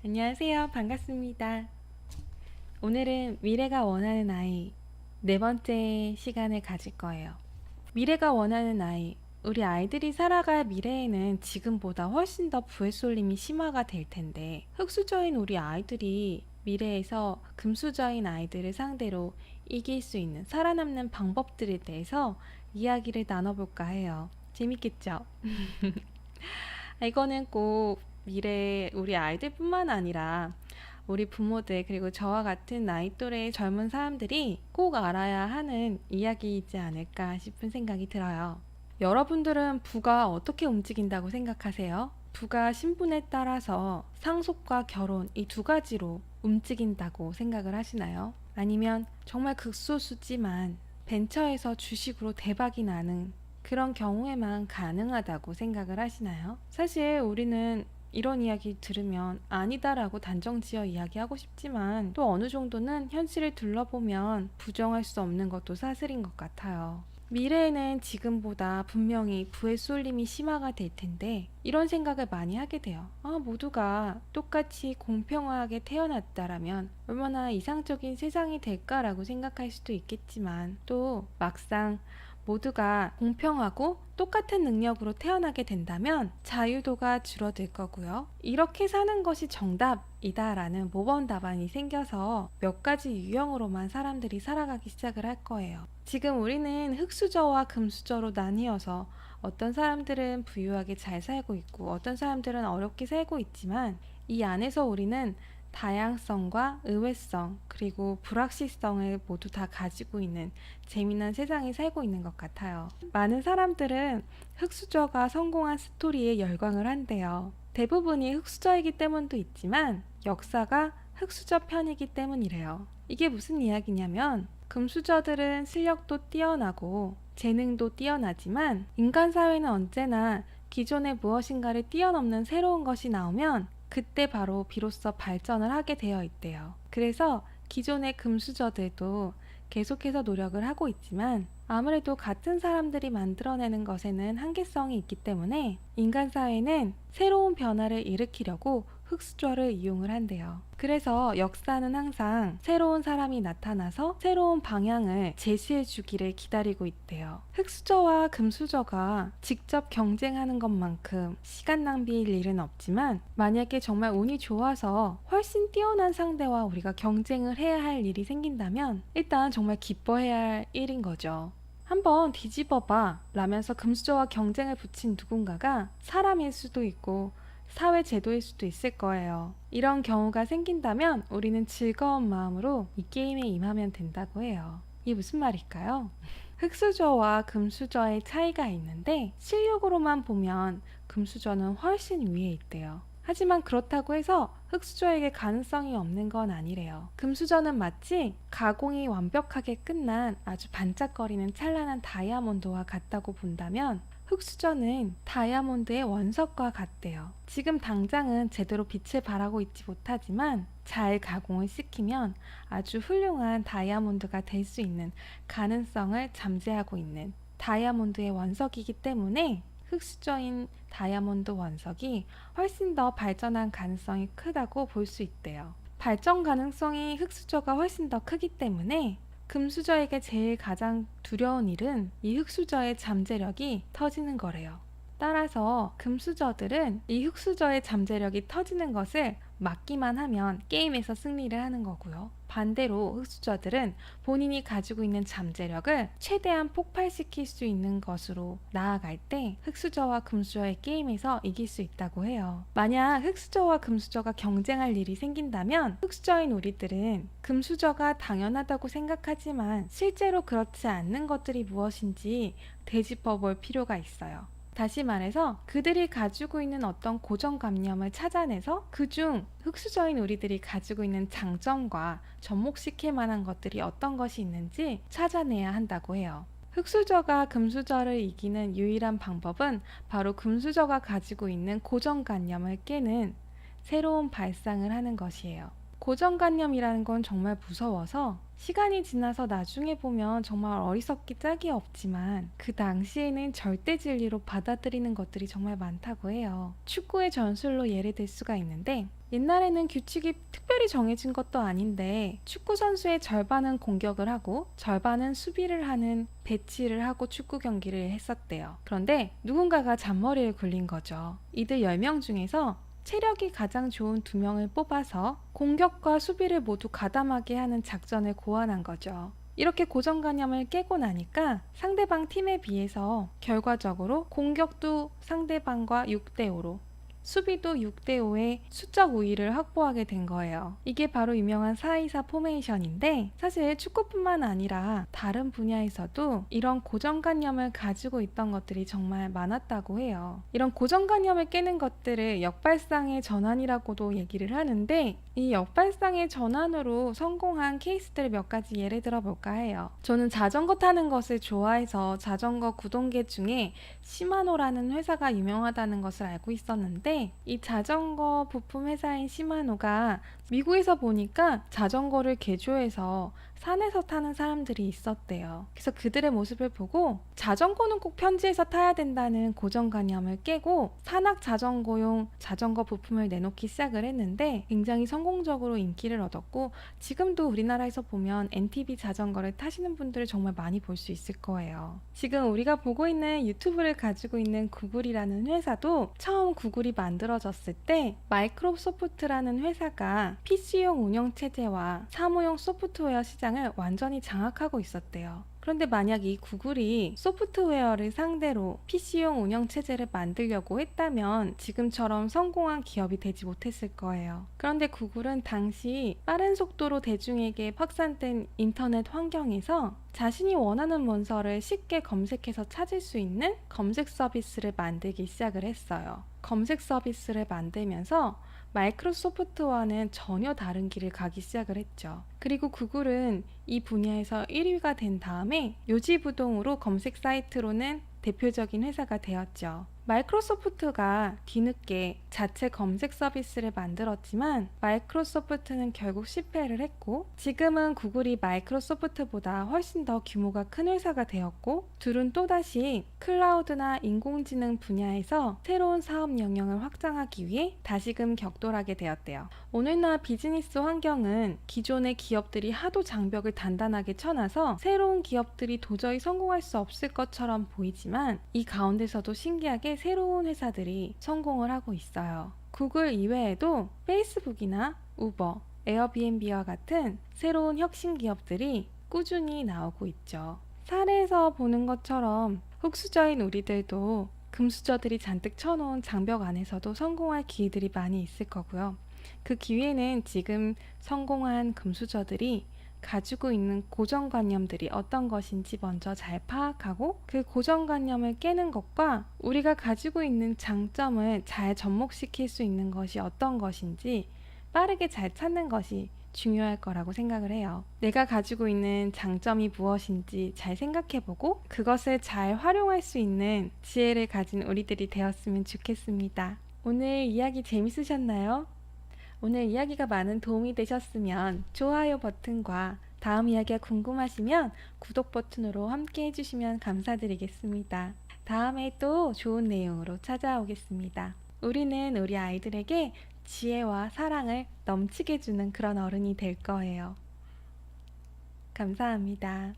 안녕하세요. 반갑습니다. 오늘은 미래가 원하는 아이 네 번째 시간을 가질 거예요. 미래가 원하는 아이, 우리 아이들이 살아갈 미래에는 지금보다 훨씬 더 부의 쏠림이 심화가 될 텐데, 흙수저인 우리 아이들이 미래에서 금수저인 아이들을 상대로 이길 수 있는 살아남는 방법들에 대해서 이야기를 나눠볼까 해요. 재밌겠죠? 이거는 꼭 미래 우리 아이들뿐만 아니라 우리 부모들 그리고 저와 같은 나이 또래의 젊은 사람들이 꼭 알아야 하는 이야기이지 않을까 싶은 생각이 들어요. 여러분들은 부가 어떻게 움직인다고 생각하세요? 부가 신분에 따라서 상속과 결혼 이 두 가지로 움직인다고 생각을 하시나요? 아니면 정말 극소수지만 벤처에서 주식으로 대박이 나는 그런 경우에만 가능하다고 생각을 하시나요? 사실 우리는 이런 이야기 들으면 아니다라고 단정 지어 이야기하고 싶지만 또 어느 정도는 현실을 둘러보면 부정할 수 없는 것도 사실인 것 같아요. 미래에는 지금보다 분명히 부의 쏠림이 심화가 될 텐데 이런 생각을 많이 하게 돼요. 모두가 똑같이 공평하게 태어났다라면 얼마나 이상적인 세상이 될까라고 생각할 수도 있겠지만 또 막상 모두가 공평하고 똑같은 능력으로 태어나게 된다면 자유도가 줄어들 거고요. 이렇게 사는 것이 정답이다라는 모범 답안이 생겨서 몇 가지 유형으로만 사람들이 살아가기 시작을 할 거예요. 지금 우리는 흙수저와 금수저로 나뉘어서 어떤 사람들은 부유하게 잘 살고 있고 어떤 사람들은 어렵게 살고 있지만 이 안에서 우리는 다양성과 의외성 그리고 불확실성을 모두 다 가지고 있는 재미난 세상에 살고 있는 것 같아요. 많은 사람들은 흙수저가 성공한 스토리에 열광을 한대요. 대부분이 흙수저이기 때문도 있지만 역사가 흙수저 편이기 때문이래요. 이게 무슨 이야기냐면 금수저들은 실력도 뛰어나고 재능도 뛰어나지만 인간 사회는 언제나 기존의 무엇인가를 뛰어넘는 새로운 것이 나오면 그때 바로 비로소 발전을 하게 되어 있대요. 그래서 기존의 금수저들도 계속해서 노력을 하고 있지만 아무래도 같은 사람들이 만들어내는 것에는 한계성이 있기 때문에 인간 사회는 새로운 변화를 일으키려고 흙수저를 이용을 한대요. 그래서 역사는 항상 새로운 사람이 나타나서 새로운 방향을 제시해 주기를 기다리고 있대요. 흙수저와 금수저가 직접 경쟁하는 것만큼 시간 낭비일 일은 없지만 만약에 정말 운이 좋아서 훨씬 뛰어난 상대와 우리가 경쟁을 해야 할 일이 생긴다면 일단 정말 기뻐해야 할 일인 거죠. 한번 뒤집어봐 라면서 금수저와 경쟁을 붙인 누군가가 사람일 수도 있고 사회 제도일 수도 있을 거예요. 이런 경우가 생긴다면 우리는 즐거운 마음으로 이 게임에 임하면 된다고 해요. 이게 무슨 말일까요? 흙수저와 금수저의 차이가 있는데 실력으로만 보면 금수저는 훨씬 위에 있대요. 하지만 그렇다고 해서 흙수저에게 가능성이 없는 건 아니래요. 금수저는 마치 가공이 완벽하게 끝난 아주 반짝거리는 찬란한 다이아몬드와 같다고 본다면 흙수저는 다이아몬드의 원석과 같대요. 지금 당장은 제대로 빛을 발하고 있지 못하지만 잘 가공을 시키면 아주 훌륭한 다이아몬드가 될 수 있는 가능성을 잠재하고 있는 다이아몬드의 원석이기 때문에 흙수저인 다이아몬드 원석이 훨씬 더 발전한 가능성이 크다고 볼 수 있대요. 발전 가능성이 흙수저가 훨씬 더 크기 때문에 금수저에게 제일 가장 두려운 일은 이 흙수저의 잠재력이 터지는 거래요. 따라서 금수저들은 이 흙수저의 잠재력이 터지는 것을 막기만 하면 게임에서 승리를 하는 거고요. 반대로 흙수저들은 본인이 가지고 있는 잠재력을 최대한 폭발시킬 수 있는 것으로 나아갈 때 흙수저와 금수저의 게임에서 이길 수 있다고 해요. 만약 흙수저와 금수저가 경쟁할 일이 생긴다면 흙수저인 우리들은 금수저가 당연하다고 생각하지만 실제로 그렇지 않는 것들이 무엇인지 되짚어 볼 필요가 있어요. 다시 말해서 그들이 가지고 있는 어떤 고정관념을 찾아내서 그중 흙수저인 우리들이 가지고 있는 장점과 접목시킬 만한 것들이 어떤 것이 있는지 찾아내야 한다고 해요. 흙수저가 금수저를 이기는 유일한 방법은 바로 금수저가 가지고 있는 고정관념을 깨는 새로운 발상을 하는 것이에요. 고정관념이라는 건 정말 무서워서 시간이 지나서 나중에 보면 정말 어리석기 짝이 없지만 그 당시에는 절대 진리로 받아들이는 것들이 정말 많다고 해요. 축구의 전술로 예를 들 수가 있는데 옛날에는 규칙이 특별히 정해진 것도 아닌데 축구 선수의 절반은 공격을 하고 절반은 수비를 하는 배치를 하고 축구 경기를 했었대요. 그런데 누군가가 잔머리를 굴린 거죠. 이들 10명 중에서 체력이 가장 좋은 2명을 뽑아서 공격과 수비를 모두 가담하게 하는 작전을 고안한 거죠. 이렇게 고정관념을 깨고 나니까 상대방 팀에 비해서 결과적으로 공격도 상대방과 6대5로 수비도 6대5의 수적 우위를 확보하게 된 거예요. 이게 바로 유명한 4-2-4 포메이션인데 사실 축구뿐만 아니라 다른 분야에서도 이런 고정관념을 가지고 있던 것들이 정말 많았다고 해요. 이런 고정관념을 깨는 것들을 역발상의 전환이라고도 얘기를 하는데 이 역발상의 전환으로 성공한 케이스들을 몇 가지 예를 들어볼까 해요. 저는 자전거 타는 것을 좋아해서 자전거 구동계 중에 시마노라는 회사가 유명하다는 것을 알고 있었는데 이 자전거 부품 회사인 시마노가 미국에서 보니까 자전거를 개조해서 산에서 타는 사람들이 있었대요. 그래서 그들의 모습을 보고 자전거는 꼭 편지에서 타야 된다는 고정관념을 깨고 산악 자전거용 자전거 부품을 내놓기 시작을 했는데 굉장히 성공적으로 인기를 얻었고 지금도 우리나라에서 보면 NTV 자전거를 타시는 분들을 정말 많이 볼 수 있을 거예요. 지금 우리가 보고 있는 유튜브를 가지고 있는 구글이라는 회사도 처음 구글이 만들어졌을 때 마이크로소프트라는 회사가 PC용 운영체제와 사무용 소프트웨어 시장을 완전히 장악하고 있었대요. 그런데 만약 이 구글이 소프트웨어를 상대로 PC용 운영체제를 만들려고 했다면 지금처럼 성공한 기업이 되지 못했을 거예요. 그런데 구글은 당시 빠른 속도로 대중에게 확산된 인터넷 환경에서 자신이 원하는 문서를 쉽게 검색해서 찾을 수 있는 검색 서비스를 만들기 시작을 했어요. 검색 서비스를 만들면서 마이크로소프트와는 전혀 다른 길을 가기 시작을 했죠. 그리고 구글은 이 분야에서 1위가 된 다음에 요지부동으로 검색 사이트로는 대표적인 회사가 되었죠. 마이크로소프트가 뒤늦게 자체 검색 서비스를 만들었지만 마이크로소프트는 결국 실패를 했고 지금은 구글이 마이크로소프트보다 훨씬 더 규모가 큰 회사가 되었고 둘은 또다시 클라우드나 인공지능 분야에서 새로운 사업 영역을 확장하기 위해 다시금 격돌하게 되었대요. 오늘날 비즈니스 환경은 기존의 기업들이 하도 장벽을 단단하게 쳐놔서 새로운 기업들이 도저히 성공할 수 없을 것처럼 보이지만 이 가운데서도 신기하게 새로운 회사들이 성공을 하고 있어요. 구글 이외에도 페이스북이나 우버, 에어비앤비와 같은 새로운 혁신 기업들이 꾸준히 나오고 있죠. 사례에서 보는 것처럼 흙수저인 우리들도 금수저들이 잔뜩 쳐놓은 장벽 안에서도 성공할 기회들이 많이 있을 거고요. 그 기회는 지금 성공한 금수저들이 가지고 있는 고정관념들이 어떤 것인지 먼저 잘 파악하고 그 고정관념을 깨는 것과 우리가 가지고 있는 장점을 잘 접목시킬 수 있는 것이 어떤 것인지 빠르게 잘 찾는 것이 중요할 거라고 생각을 해요. 내가 가지고 있는 장점이 무엇인지 잘 생각해보고 그것을 잘 활용할 수 있는 지혜를 가진 우리들이 되었으면 좋겠습니다. 오늘 이야기 재밌으셨나요? 오늘 이야기가 많은 도움이 되셨으면 좋아요 버튼과 다음 이야기가 궁금하시면 구독 버튼으로 함께 해주시면 감사드리겠습니다. 다음에 또 좋은 내용으로 찾아오겠습니다. 우리는 우리 아이들에게 지혜와 사랑을 넘치게 주는 그런 어른이 될 거예요. 감사합니다.